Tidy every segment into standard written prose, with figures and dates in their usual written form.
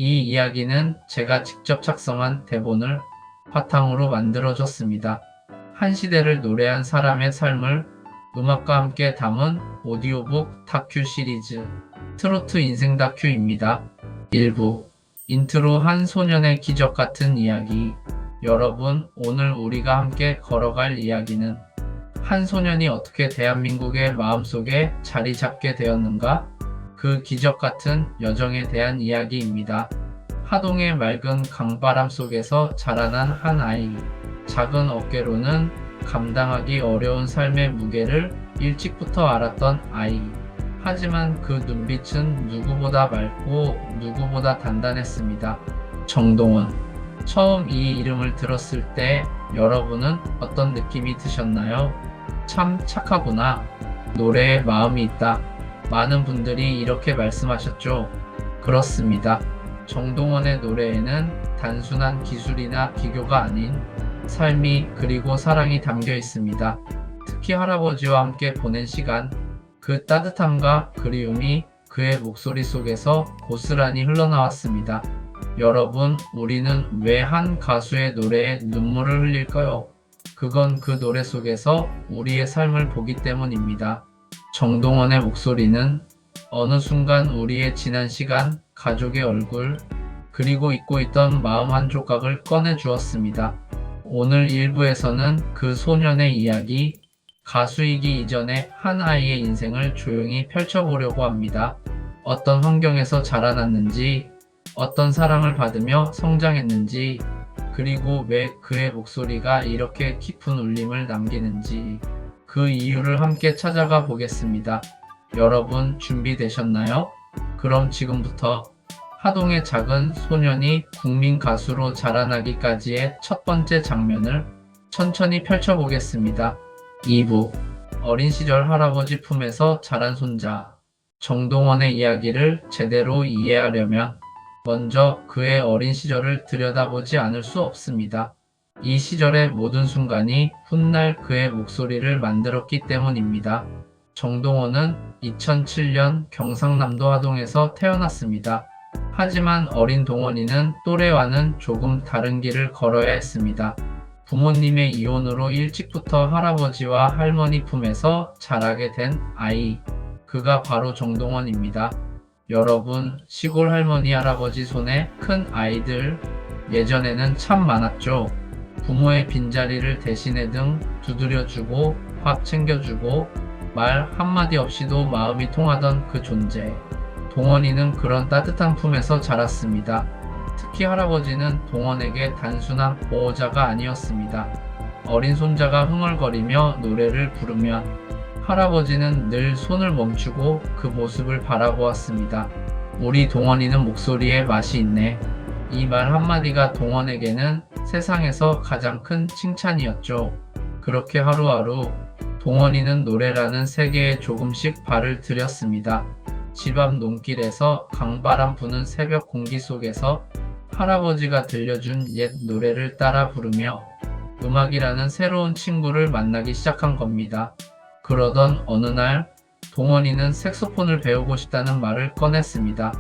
이 이야기는 제가 직접 작성한 대본을 바탕으로 만들어졌습니다. 한 시대를 노래한 사람의 삶을 음악과 함께 담은 오디오북 다큐 시리즈 트로트 인생 다큐입니다. 1부 인트로 한 소년의 기적 같은 이야기. 여러분, 오늘 우리가 함께 걸어갈 이야기는 한 소년이 어떻게 대한민국의 마음속에 자리 잡게 되었는가? 그 기적 같은 여정에 대한 이야기입니다. 하동의 맑은 강바람 속에서 자라난 한 아이. 작은 어깨로는 감당하기 어려운 삶의 무게를 일찍부터 알았던 아이. 하지만 그 눈빛은 누구보다 맑고 누구보다 단단했습니다. 정동원. 처음 이 이름을 들었을 때 여러분은 어떤 느낌이 드셨나요? 참 착하구나. 노래에 마음이 있다. 많은 분들이 이렇게 말씀하셨죠. 그렇습니다. 정동원의 노래에는 단순한 기술이나 기교가 아닌 삶이 그리고 사랑이 담겨 있습니다. 특히 할아버지와 함께 보낸 시간, 그 따뜻함과 그리움이 그의 목소리 속에서 고스란히 흘러나왔습니다. 여러분, 우리는 왜 한 가수의 노래에 눈물을 흘릴까요? 그건 그 노래 속에서 우리의 삶을 보기 때문입니다. 정동원의 목소리는 어느 순간 우리의 지난 시간, 가족의 얼굴, 그리고 잊고 있던 마음 한 조각을 꺼내 주었습니다. 오늘 1부에서는 그 소년의 이야기, 가수이기 이전의 한 아이의 인생을 조용히 펼쳐보려고 합니다. 어떤 환경에서 자라났는지, 어떤 사랑을 받으며 성장했는지, 그리고 왜 그의 목소리가 이렇게 깊은 울림을 남기는지, 그 이유를 함께 찾아가 보겠습니다. 여러분, 준비되셨나요? 그럼 지금부터 하동의 작은 소년이 국민 가수로 자라나기까지의 첫 번째 장면을 천천히 펼쳐보겠습니다. 2부 어린 시절 할아버지 품에서 자란 손자 정동원의 이야기를 제대로 이해하려면 먼저 그의 어린 시절을 들여다보지 않을 수 없습니다. 이 시절의 모든 순간이 훗날 그의 목소리를 만들었기 때문입니다. 정동원은 2007년 경상남도 하동에서 태어났습니다. 하지만 어린 동원이는 또래와는 조금 다른 길을 걸어야 했습니다. 부모님의 이혼으로 일찍부터 할아버지와 할머니 품에서 자라게 된 아이. 그가 바로 정동원입니다. 여러분, 시골 할머니 할아버지 손에 큰 아이들 예전에는 참 많았죠. 부모의 빈자리를 대신해 등 두드려주고 밥 챙겨주고 말 한마디 없이도 마음이 통하던 그 존재. 동원이는 그런 따뜻한 품에서 자랐습니다. 특히 할아버지는 동원에게 단순한 보호자가 아니었습니다. 어린 손자가 흥얼거리며 노래를 부르면 할아버지는 늘 손을 멈추고 그 모습을 바라보았습니다. 우리 동원이는 목소리에 맛이 있네. 이 말 한마디가 동원에게는 세상에서 가장 큰 칭찬이었죠. 그렇게 하루하루 동원이는 노래라는 세계에 조금씩 발을 들였습니다. 집 앞 논길에서 강바람 부는 새벽 공기 속에서 할아버지가 들려준 옛 노래를 따라 부르며 음악이라는 새로운 친구를 만나기 시작한 겁니다. 그러던 어느 날 동원이는 색소폰을 배우고 싶다는 말을 꺼냈습니다.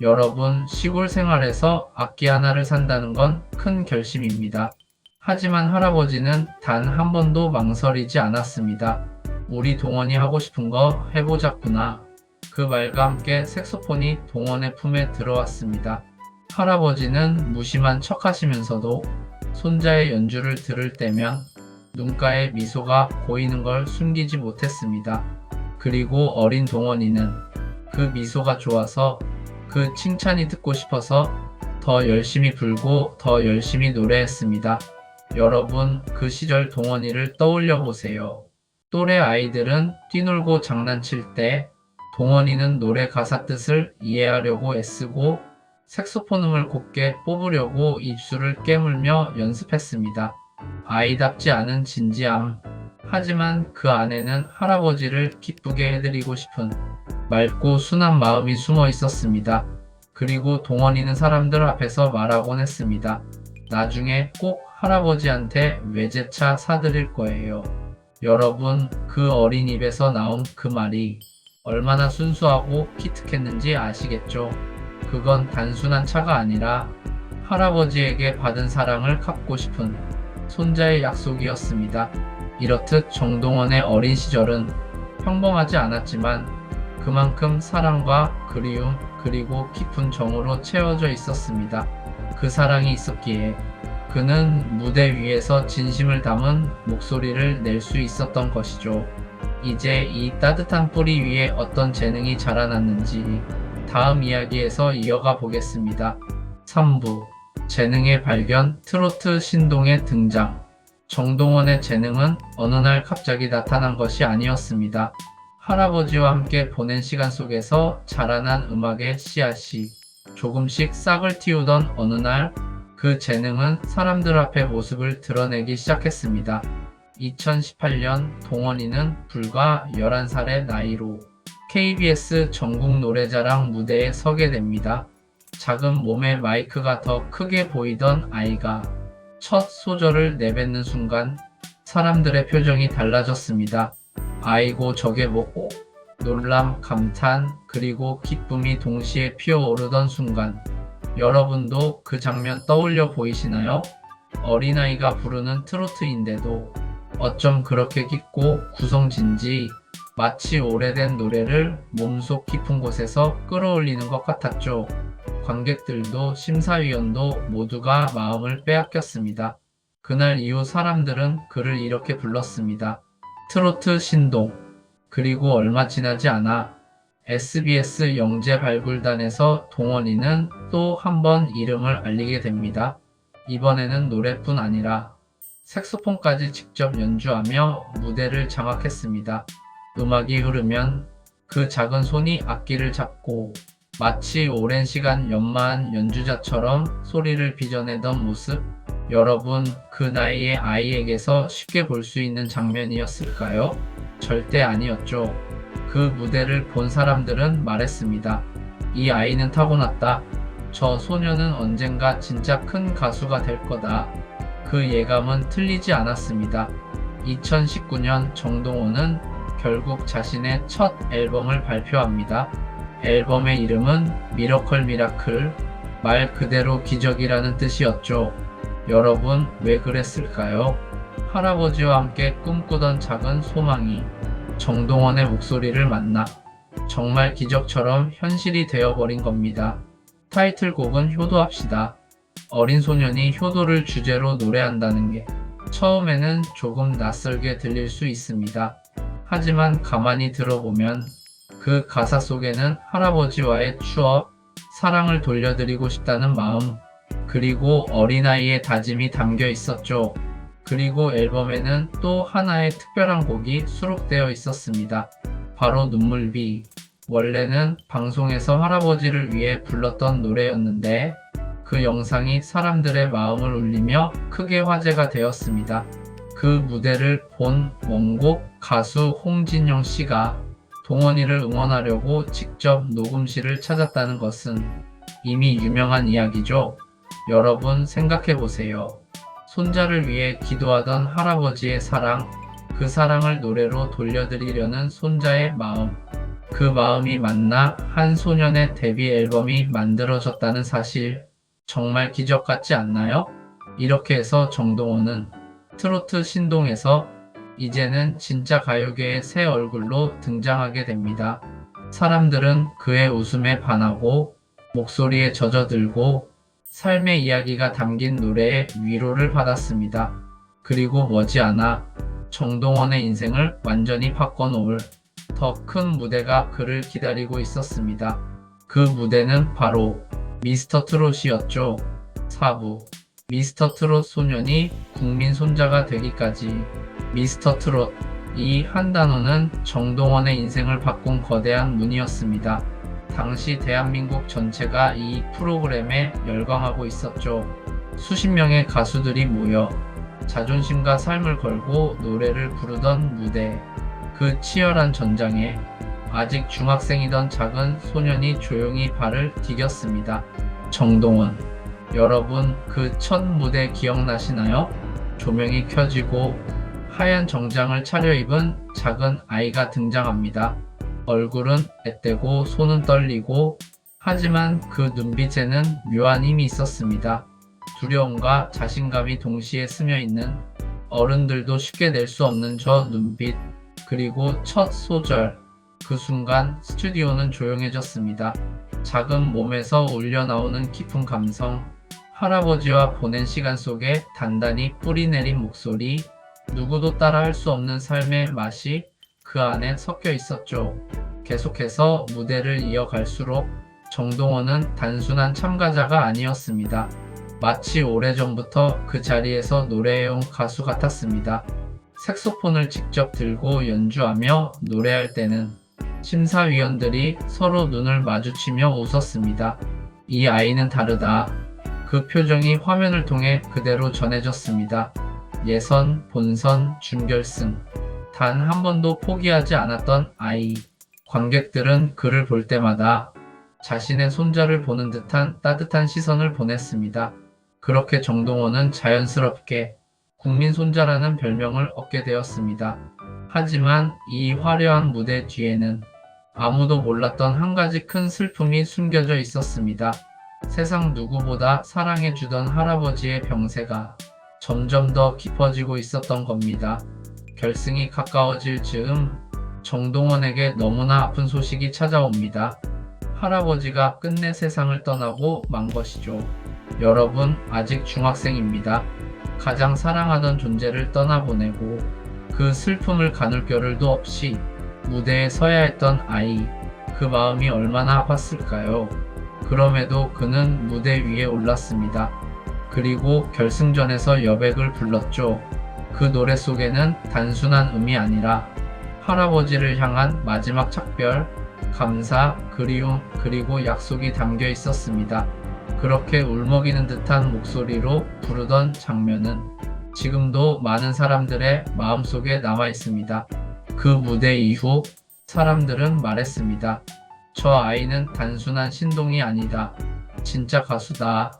여러분, 시골 생활에서 악기 하나를 산다는 건 큰 결심입니다. 하지만 할아버지는 단 한 번도 망설이지 않았습니다. 우리 동원이 하고 싶은 거 해보자꾸나. 그 말과 함께 색소폰이 동원의 품에 들어왔습니다. 할아버지는 무심한 척 하시면서도 손자의 연주를 들을 때면 눈가에 미소가 보이는 걸 숨기지 못했습니다. 그리고 어린 동원이는 그 미소가 좋아서 그 칭찬이 듣고 싶어서 더 열심히 불고 더 열심히 노래했습니다. 여러분, 그 시절 동원이를 떠올려 보세요. 또래 아이들은 뛰놀고 장난칠 때 동원이는 노래 가사 뜻을 이해하려고 애쓰고 색소폰음을 곱게 뽑으려고 입술을 깨물며 연습했습니다. 아이답지 않은 진지함. 하지만 그 안에는 할아버지를 기쁘게 해드리고 싶은 맑고 순한 마음이 숨어 있었습니다. 그리고 동원이는 사람들 앞에서 말하곤 했습니다. 나중에 꼭 할아버지한테 외제차 사드릴 거예요. 여러분, 그 어린 입에서 나온 그 말이 얼마나 순수하고 기특했는지 아시겠죠? 그건 단순한 차가 아니라 할아버지에게 받은 사랑을 갚고 싶은 손자의 약속이었습니다. 이렇듯 정동원의 어린 시절은 평범하지 않았지만 그만큼 사랑과 그리움 그리고 깊은 정으로 채워져 있었습니다. 그 사랑이 있었기에 그는 무대 위에서 진심을 담은 목소리를 낼 수 있었던 것이죠. 이제 이 따뜻한 뿌리 위에 어떤 재능이 자라났는지 다음 이야기에서 이어가 보겠습니다. 3부 재능의 발견, 트로트 신동의 등장. 정동원의 재능은 어느 날 갑자기 나타난 것이 아니었습니다. 할아버지와 함께 보낸 시간 속에서 자라난 음악의 씨앗이 조금씩 싹을 틔우던 어느 날 그 재능은 사람들 앞에 모습을 드러내기 시작했습니다. 2018년 동원이는 불과 11살의 나이로 KBS 전국 노래자랑 무대에 서게 됩니다. 작은 몸에 마이크가 더 크게 보이던 아이가 첫 소절을 내뱉는 순간 사람들의 표정이 달라졌습니다. 아이고 저게 뭐고? 놀람, 감탄, 그리고 기쁨이 동시에 피어오르던 순간 여러분도 그 장면 떠올려 보이시나요? 어린아이가 부르는 트로트인데도 어쩜 그렇게 깊고 구성진지 마치 오래된 노래를 몸속 깊은 곳에서 끌어올리는 것 같았죠. 관객들도 심사위원도 모두가 마음을 빼앗겼습니다. 그날 이후 사람들은 그를 이렇게 불렀습니다. 트로트 신동. 그리고 얼마 지나지 않아 SBS 영재발굴단에서 동원이는 또 한 번 이름을 알리게 됩니다. 이번에는 노래뿐 아니라 색소폰까지 직접 연주하며 무대를 장악했습니다. 음악이 흐르면 그 작은 손이 악기를 잡고 마치 오랜 시간 연마한 연주자처럼 소리를 빚어내던 모습, 여러분 그 나이의 아이에게서 쉽게 볼 수 있는 장면이었을까요? 절대 아니었죠. 그 무대를 본 사람들은 말했습니다. 이 아이는 타고났다. 저 소녀는 언젠가 진짜 큰 가수가 될 거다. 그 예감은 틀리지 않았습니다. 2019년 정동원은 결국 자신의 첫 앨범을 발표합니다. 앨범의 이름은 미러컬 미라클, 말 그대로 기적이라는 뜻이었죠. 여러분 왜 그랬을까요? 할아버지와 함께 꿈꾸던 작은 소망이 정동원의 목소리를 만나 정말 기적처럼 현실이 되어버린 겁니다. 타이틀곡은 효도합시다. 어린 소년이 효도를 주제로 노래한다는 게 처음에는 조금 낯설게 들릴 수 있습니다. 하지만 가만히 들어보면 그 가사 속에는 할아버지와의 추억, 사랑을 돌려드리고 싶다는 마음, 그리고 어린아이의 다짐이 담겨 있었죠. 그리고 앨범에는 또 하나의 특별한 곡이 수록되어 있었습니다. 바로 눈물비. 원래는 방송에서 할아버지를 위해 불렀던 노래였는데 그 영상이 사람들의 마음을 울리며 크게 화제가 되었습니다. 그 무대를 본 원곡 가수 홍진영 씨가 동원이를 응원하려고 직접 녹음실을 찾았다는 것은 이미 유명한 이야기죠. 여러분 생각해 보세요. 손자를 위해 기도하던 할아버지의 사랑, 그 사랑을 노래로 돌려드리려는 손자의 마음, 그 마음이 만나 한 소년의 데뷔 앨범이 만들어졌다는 사실, 정말 기적 같지 않나요? 이렇게 해서 정동원은 트로트 신동에서 이제는 진짜 가요계의 새 얼굴로 등장하게 됩니다. 사람들은 그의 웃음에 반하고 목소리에 젖어들고 삶의 이야기가 담긴 노래에 위로를 받았습니다. 그리고 머지않아 정동원의 인생을 완전히 바꿔놓을 더 큰 무대가 그를 기다리고 있었습니다. 그 무대는 바로 미스터 트롯이었죠. 4부 미스터 트롯 소년이 국민 손자가 되기까지 미스터 트롯 이 한 단어는 정동원의 인생을 바꾼 거대한 문이었습니다. 당시 대한민국 전체가 이 프로그램에 열광하고 있었죠. 수십 명의 가수들이 모여 자존심과 삶을 걸고 노래를 부르던 무대. 그 치열한 전장에 아직 중학생이던 작은 소년이 조용히 발을 디뎠습니다. 정동원. 여러분 그 첫 무대 기억나시나요? 조명이 켜지고 하얀 정장을 차려입은 작은 아이가 등장합니다. 얼굴은 앳되고 손은 떨리고 하지만 그 눈빛에는 묘한 힘이 있었습니다. 두려움과 자신감이 동시에 스며 있는, 어른들도 쉽게 낼 수 없는 저 눈빛. 그리고 첫 소절. 그 순간 스튜디오는 조용해졌습니다. 작은 몸에서 울려나오는 깊은 감성, 할아버지와 보낸 시간 속에 단단히 뿌리내린 목소리, 누구도 따라할 수 없는 삶의 맛이 그 안에 섞여 있었죠. 계속해서 무대를 이어갈수록 정동원은 단순한 참가자가 아니었습니다. 마치 오래전부터 그 자리에서 노래해온 가수 같았습니다. 색소폰을 직접 들고 연주하며 노래할 때는 심사위원들이 서로 눈을 마주치며 웃었습니다. 이 아이는 다르다. 그 표정이 화면을 통해 그대로 전해졌습니다. 예선, 본선, 준결승. 단 한 번도 포기하지 않았던 아이. 관객들은 그를 볼 때마다 자신의 손자를 보는 듯한 따뜻한 시선을 보냈습니다. 그렇게 정동원은 자연스럽게 국민 손자라는 별명을 얻게 되었습니다. 하지만 이 화려한 무대 뒤에는 아무도 몰랐던 한 가지 큰 슬픔이 숨겨져 있었습니다. 세상 누구보다 사랑해주던 할아버지의 병세가 점점 더 깊어지고 있었던 겁니다. 결승이 가까워질 즈음 정동원에게 너무나 아픈 소식이 찾아옵니다. 할아버지가 끝내 세상을 떠나고 만 것이죠. 여러분, 아직 중학생입니다. 가장 사랑하던 존재를 떠나보내고 그 슬픔을 가눌 겨를도 없이 무대에 서야 했던 아이. 그 마음이 얼마나 아팠을까요? 그럼에도 그는 무대 위에 올랐습니다. 그리고 결승전에서 여백을 불렀죠. 그 노래 속에는 단순한 음이 아니라 할아버지를 향한 마지막 작별, 감사, 그리움, 그리고 약속이 담겨 있었습니다. 그렇게 울먹이는 듯한 목소리로 부르던 장면은 지금도 많은 사람들의 마음속에 남아 있습니다. 그 무대 이후 사람들은 말했습니다. 저 아이는 단순한 신동이 아니다. 진짜 가수다.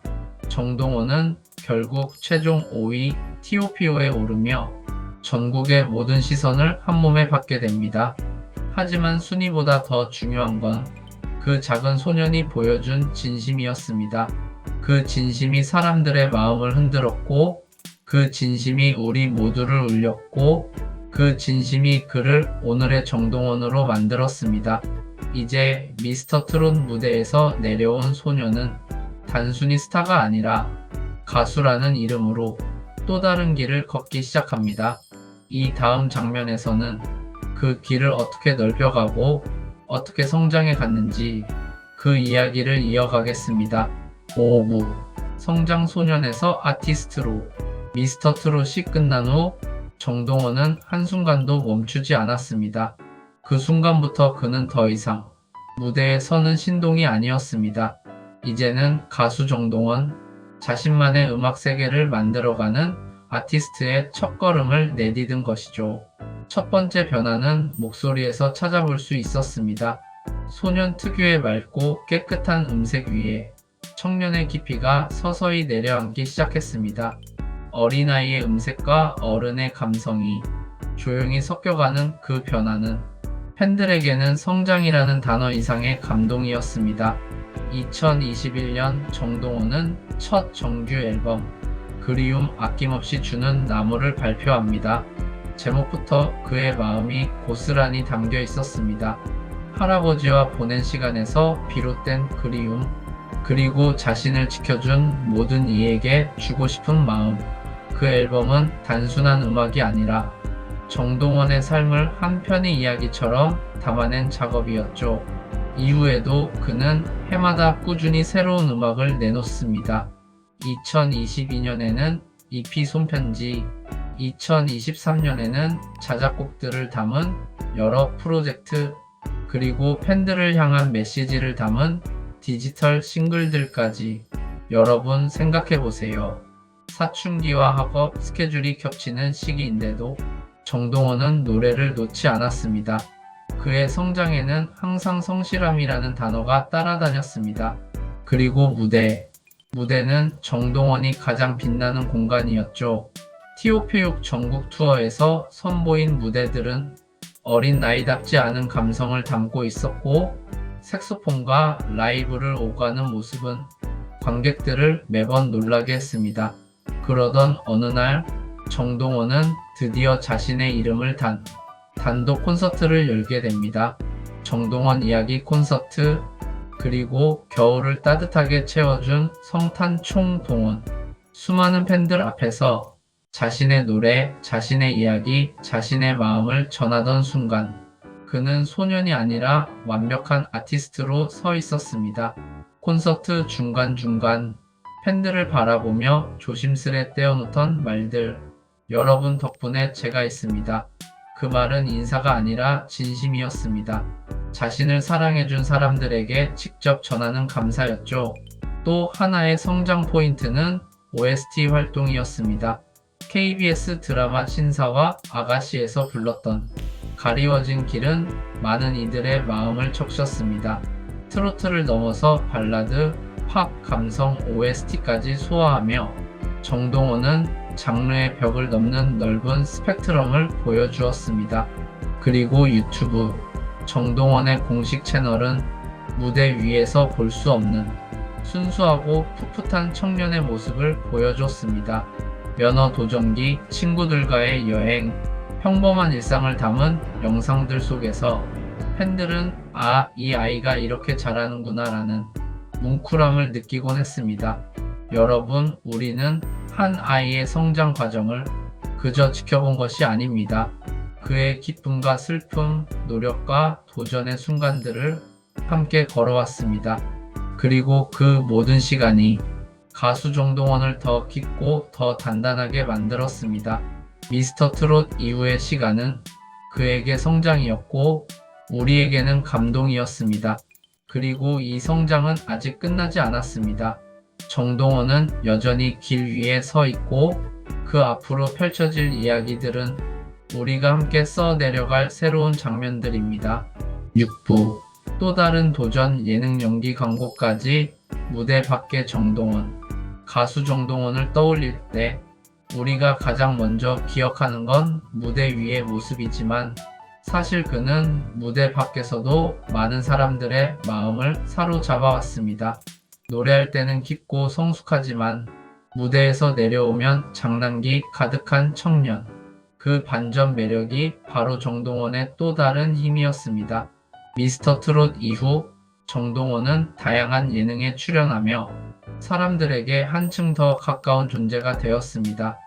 정동원은 결국 최종 5위 TOPO에 오르며 전국의 모든 시선을 한몸에 받게 됩니다. 하지만 순위보다 더 중요한 건 그 작은 소년이 보여준 진심이었습니다. 그 진심이 사람들의 마음을 흔들었고, 그 진심이 우리 모두를 울렸고, 그 진심이 그를 오늘의 정동원으로 만들었습니다. 이제 미스터 트롯 무대에서 내려온 소년은 단순히 스타가 아니라 가수라는 이름으로 또 다른 길을 걷기 시작합니다. 이 다음 장면에서는 그 길을 어떻게 넓혀가고 어떻게 성장해 갔는지 그 이야기를 이어가겠습니다. 5부 성장 소년에서 아티스트로. 미스터 트롯이 끝난 후 정동원은 한순간도 멈추지 않았습니다. 그 순간부터 그는 더 이상 무대에 서는 신동이 아니었습니다. 이제는 가수 정동원, 자신만의 음악 세계를 만들어가는 아티스트의 첫걸음을 내디딘 것이죠. 첫 번째 변화는 목소리에서 찾아볼 수 있었습니다. 소년 특유의 맑고 깨끗한 음색 위에 청년의 깊이가 서서히 내려앉기 시작했습니다. 어린아이의 음색과 어른의 감성이 조용히 섞여가는 그 변화는 팬들에게는 성장이라는 단어 이상의 감동이었습니다. 2021년 정동원은 첫 정규 앨범 그리움 아낌없이 주는 나무를 발표합니다. 제목부터 그의 마음이 고스란히 담겨 있었습니다. 할아버지와 보낸 시간에서 비롯된 그리움, 그리고 자신을 지켜준 모든 이에게 주고 싶은 마음. 그 앨범은 단순한 음악이 아니라 정동원의 삶을 한 편의 이야기처럼 담아낸 작업이었죠. 이후에도 그는 해마다 꾸준히 새로운 음악을 내놓습니다. 2022년에는 EP 손편지, 2023년에는 자작곡들을 담은 여러 프로젝트, 그리고 팬들을 향한 메시지를 담은 디지털 싱글들까지. 여러분 생각해보세요. 사춘기와 학업 스케줄이 겹치는 시기인데도 정동원은 노래를 놓지 않았습니다. 그의 성장에는 항상 성실함이라는 단어가 따라다녔습니다. 그리고 무대는 정동원이 가장 빛나는 공간이었죠. TOP6 전국 투어에서 선보인 무대들은 어린 나이답지 않은 감성을 담고 있었고, 색소폰과 라이브를 오가는 모습은 관객들을 매번 놀라게 했습니다. 그러던 어느 날 정동원은 드디어 자신의 이름을 단독 콘서트를 열게 됩니다. 정동원 이야기 콘서트, 그리고 겨울을 따뜻하게 채워준 성탄 총동원. 수많은 팬들 앞에서 자신의 노래, 자신의 이야기, 자신의 마음을 전하던 순간 그는 소년이 아니라 완벽한 아티스트로 서 있었습니다. 콘서트 중간중간 팬들을 바라보며 조심스레 떼어놓던 말들. 여러분 덕분에 제가 있습니다. 그 말은 인사가 아니라 진심이었습니다. 자신을 사랑해준 사람들에게 직접 전하는 감사였죠. 또 하나의 성장 포인트는 OST 활동이었습니다. KBS 드라마 신사와 아가씨에서 불렀던 가리워진 길은 많은 이들의 마음을 적셨습니다. 트로트를 넘어서 발라드, 팝, 감성, OST까지 소화하며 정동원은 장르의 벽을 넘는 넓은 스펙트럼을 보여주었습니다. 그리고 유튜브, 정동원의 공식 채널은 무대 위에서 볼 수 없는 순수하고 풋풋한 청년의 모습을 보여줬습니다. 면허 도전기, 친구들과의 여행, 평범한 일상을 담은 영상들 속에서 팬들은 이 아이가 이렇게 잘하는구나 라는 뭉클함을 느끼곤 했습니다. 여러분, 우리는 한 아이의 성장 과정을 그저 지켜본 것이 아닙니다. 그의 기쁨과 슬픔, 노력과 도전의 순간들을 함께 걸어왔습니다. 그리고 그 모든 시간이 가수 정동원을 더 깊고 더 단단하게 만들었습니다. 미스터 트롯 이후의 시간은 그에게 성장이었고 우리에게는 감동이었습니다. 그리고 이 성장은 아직 끝나지 않았습니다. 정동원은 여전히 길 위에 서 있고 그 앞으로 펼쳐질 이야기들은 우리가 함께 써내려갈 새로운 장면들입니다. 6부 또 다른 도전 예능 연기 광고까지. 무대 밖의 정동원. 가수 정동원을 떠올릴 때 우리가 가장 먼저 기억하는 건 무대 위의 모습이지만 사실 그는 무대 밖에서도 많은 사람들의 마음을 사로잡아 왔습니다. 노래할 때는 깊고 성숙하지만 무대에서 내려오면 장난기 가득한 청년. 그 반전 매력이 바로 정동원의 또 다른 힘이었습니다. 미스터 트롯 이후 정동원은 다양한 예능에 출연하며 사람들에게 한층 더 가까운 존재가 되었습니다.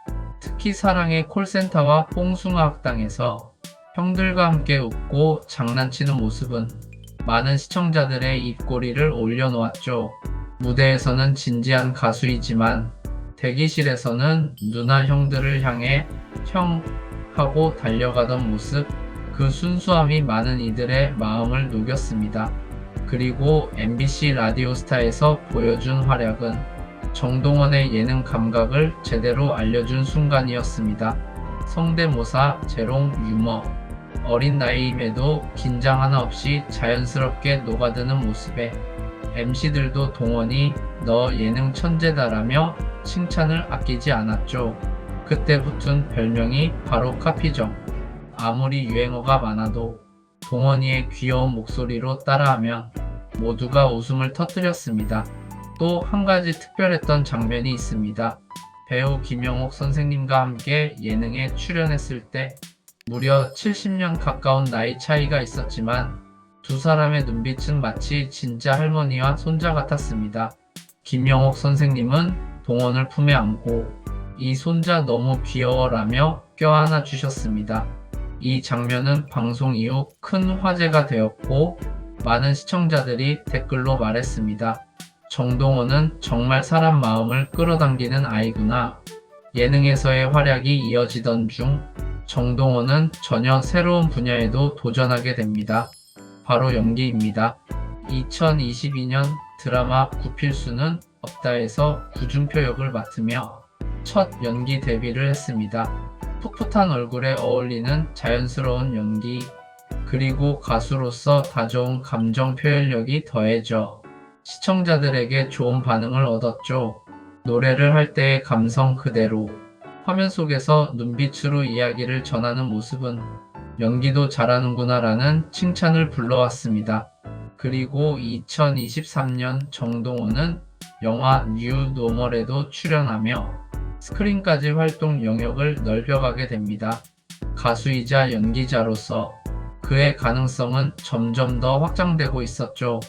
특히 사랑의 콜센터와 뽕숭아 학당에서 형들과 함께 웃고 장난치는 모습은 많은 시청자들의 입꼬리를 올려놓았죠. 무대에서는 진지한 가수이지만 대기실에서는 누나 형들을 향해 형 하고 달려가던 모습, 그 순수함이 많은 이들의 마음을 녹였습니다. 그리고 MBC 라디오스타에서 보여준 활약은 정동원의 예능 감각을 제대로 알려준 순간이었습니다. 성대모사, 재롱, 유머, 어린 나이임에도 긴장 하나 없이 자연스럽게 녹아드는 모습에 MC들도 동원이 너 예능 천재다라며 칭찬을 아끼지 않았죠. 그때 붙은 별명이 바로 카피정. 아무리 유행어가 많아도 동원이의 귀여운 목소리로 따라하면 모두가 웃음을 터뜨렸습니다. 또 한 가지 특별했던 장면이 있습니다. 배우 김영옥 선생님과 함께 예능에 출연했을 때 무려 70년 가까운 나이 차이가 있었지만 두 사람의 눈빛은 마치 진짜 할머니와 손자 같았습니다. 김영옥 선생님은 동원을 품에 안고 이 손자 너무 귀여워라며 껴안아 주셨습니다. 이 장면은 방송 이후 큰 화제가 되었고 많은 시청자들이 댓글로 말했습니다. 정동원은 정말 사람 마음을 끌어당기는 아이구나. 예능에서의 활약이 이어지던 중 정동원은 전혀 새로운 분야에도 도전하게 됩니다. 바로 연기입니다. 2022년 드라마 구필수는 없다에서 구준표 역을 맡으며 첫 연기 데뷔를 했습니다. 풋풋한 얼굴에 어울리는 자연스러운 연기, 그리고 가수로서 다져온 감정 표현력이 더해져 시청자들에게 좋은 반응을 얻었죠. 노래를 할 때의 감성 그대로 화면 속에서 눈빛으로 이야기를 전하는 모습은 연기도 잘하는구나 라는 칭찬을 불러왔습니다. 그리고 2023년 정동원은 영화 뉴 노멀에도 출연하며 스크린까지 활동 영역을 넓혀가게 됩니다. 가수이자 연기자로서 그의 가능성은 점점 더 확장되고 있었죠.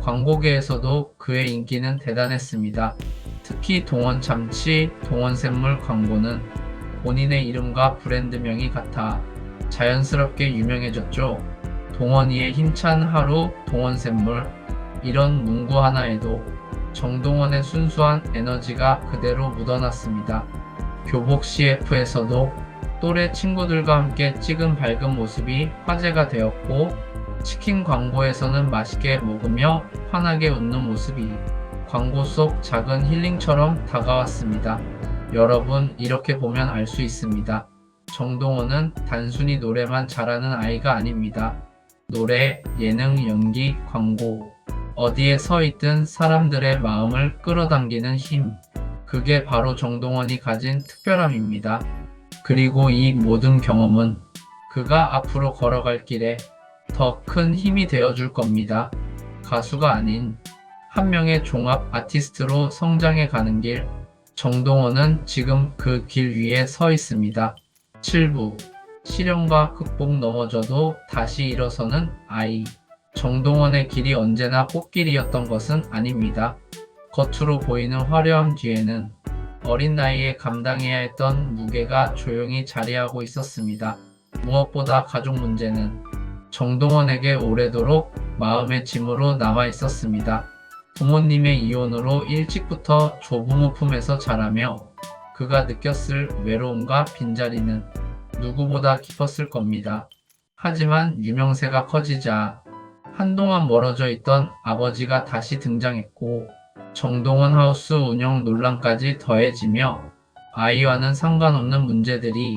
광고계에서도 그의 인기는 대단했습니다. 특히 동원참치, 동원샘물 광고는 본인의 이름과 브랜드명이 같아 자연스럽게 유명해졌죠. 동원이의 힘찬 하루, 동원샘물, 이런 문구 하나에도 정동원의 순수한 에너지가 그대로 묻어났습니다. 교복 CF에서도 또래 친구들과 함께 찍은 밝은 모습이 화제가 되었고, 치킨 광고에서는 맛있게 먹으며 환하게 웃는 모습이 광고 속 작은 힐링처럼 다가왔습니다. 여러분, 이렇게 보면 알 수 있습니다. 정동원은 단순히 노래만 잘하는 아이가 아닙니다. 노래, 예능, 연기, 광고, 어디에 서 있든 사람들의 마음을 끌어당기는 힘. 그게 바로 정동원이 가진 특별함입니다. 그리고 이 모든 경험은 그가 앞으로 걸어갈 길에 더 큰 힘이 되어줄 겁니다. 가수가 아닌 한 명의 종합 아티스트로 성장해 가는 길. 정동원은 지금 그 길 위에 서 있습니다. 7부 시련과 극복 넘어져도 다시 일어서는 아이. 정동원의 길이 언제나 꽃길이었던 것은 아닙니다. 겉으로 보이는 화려함 뒤에는 어린 나이에 감당해야 했던 무게가 조용히 자리하고 있었습니다. 무엇보다 가족 문제는 정동원에게 오래도록 마음의 짐으로 남아 있었습니다. 부모님의 이혼으로 일찍부터 조부모 품에서 자라며 그가 느꼈을 외로움과 빈자리는 누구보다 깊었을 겁니다. 하지만 유명세가 커지자 한동안 멀어져 있던 아버지가 다시 등장했고, 정동원 하우스 운영 논란까지 더해지며 아이와는 상관없는 문제들이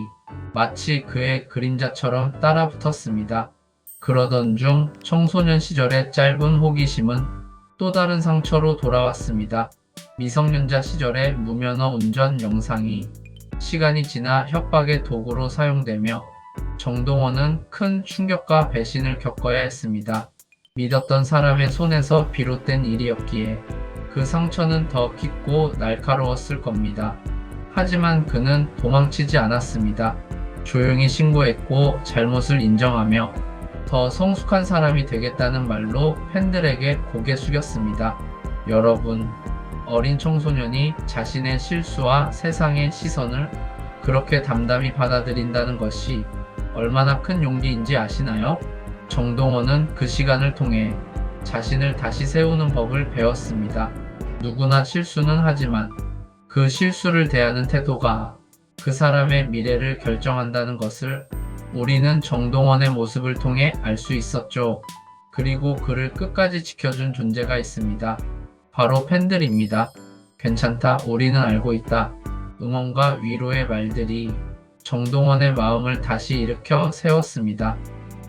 마치 그의 그림자처럼 따라붙었습니다. 그러던 중 청소년 시절의 짧은 호기심은 또 다른 상처로 돌아왔습니다. 미성년자 시절의 무면허 운전 영상이 시간이 지나 협박의 도구로 사용되며 정동원은 큰 충격과 배신을 겪어야 했습니다. 믿었던 사람의 손에서 비롯된 일이었기에 그 상처는 더 깊고 날카로웠을 겁니다. 하지만 그는 도망치지 않았습니다. 조용히 신고했고 잘못을 인정하며 더 성숙한 사람이 되겠다는 말로 팬들에게 고개 숙였습니다. 여러분, 어린 청소년이 자신의 실수와 세상의 시선을 그렇게 담담히 받아들인다는 것이 얼마나 큰 용기인지 아시나요? 정동원은 그 시간을 통해 자신을 다시 세우는 법을 배웠습니다. 누구나 실수는 하지만 그 실수를 대하는 태도가 그 사람의 미래를 결정한다는 것을 우리는 정동원의 모습을 통해 알 수 있었죠. 그리고 그를 끝까지 지켜준 존재가 있습니다. 바로 팬들입니다. 괜찮다, 우리는 알고 있다. 응원과 위로의 말들이 정동원의 마음을 다시 일으켜 세웠습니다.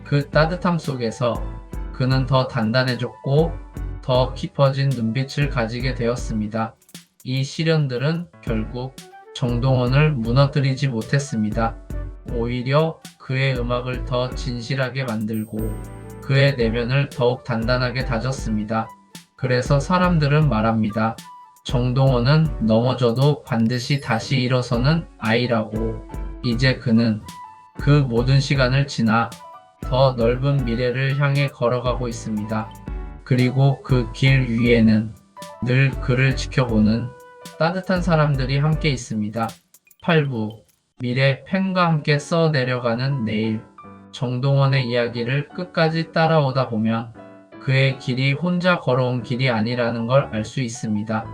그 따뜻함 속에서 그는 더 단단해졌고 더 깊어진 눈빛을 가지게 되었습니다. 이 시련들은 결국 정동원을 무너뜨리지 못했습니다. 오히려 그의 음악을 더 진실하게 만들고 그의 내면을 더욱 단단하게 다졌습니다. 그래서 사람들은 말합니다. 정동원은 넘어져도 반드시 다시 일어서는 아이라고. 이제 그는 그 모든 시간을 지나 더 넓은 미래를 향해 걸어가고 있습니다. 그리고 그 길 위에는 늘 그를 지켜보는 따뜻한 사람들이 함께 있습니다. 8부 미래 팬과 함께 써내려가는 내일. 정동원의 이야기를 끝까지 따라오다 보면 그의 길이 혼자 걸어온 길이 아니라는 걸 알 수 있습니다.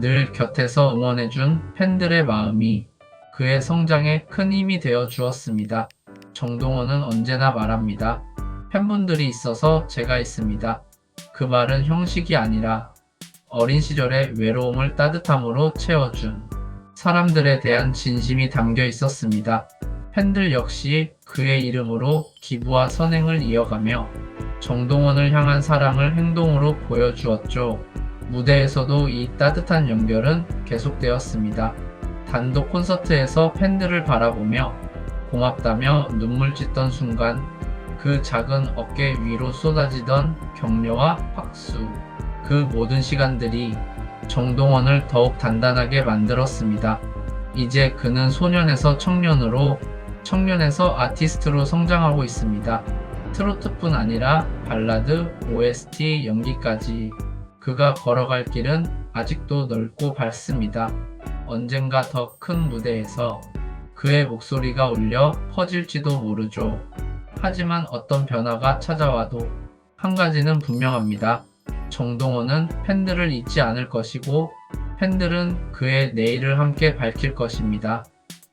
늘 곁에서 응원해준 팬들의 마음이 그의 성장에 큰 힘이 되어 주었습니다. 정동원은 언제나 말합니다. 팬분들이 있어서 제가 있습니다. 그 말은 형식이 아니라 어린 시절의 외로움을 따뜻함으로 채워준 사람들에 대한 진심이 담겨 있었습니다. 팬들 역시 그의 이름으로 기부와 선행을 이어가며 정동원을 향한 사랑을 행동으로 보여주었죠. 무대에서도 이 따뜻한 연결은 계속되었습니다. 단독 콘서트에서 팬들을 바라보며 고맙다며 눈물 짓던 순간 그 작은 어깨 위로 쏟아지던 격려와 박수, 그 모든 시간들이 정동원을 더욱 단단하게 만들었습니다. 이제 그는 소년에서 청년으로, 청년에서 아티스트로 성장하고 있습니다. 트로트뿐 아니라 발라드, OST, 연기까지 그가 걸어갈 길은 아직도 넓고 밝습니다. 언젠가 더 큰 무대에서 그의 목소리가 울려 퍼질지도 모르죠. 하지만 어떤 변화가 찾아와도 한 가지는 분명합니다. 정동원은 팬들을 잊지 않을 것이고 팬들은 그의 내일을 함께 밝힐 것입니다.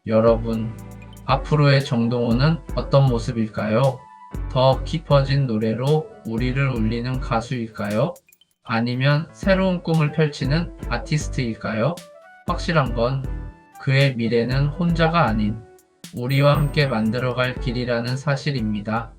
여러분, 앞으로의 정동원은 어떤 모습일까요? 더 깊어진 노래로 우리를 울리는 가수일까요? 아니면 새로운 꿈을 펼치는 아티스트일까요? 확실한 건 그의 미래는 혼자가 아닌 우리와 함께 만들어갈 길이라는 사실입니다.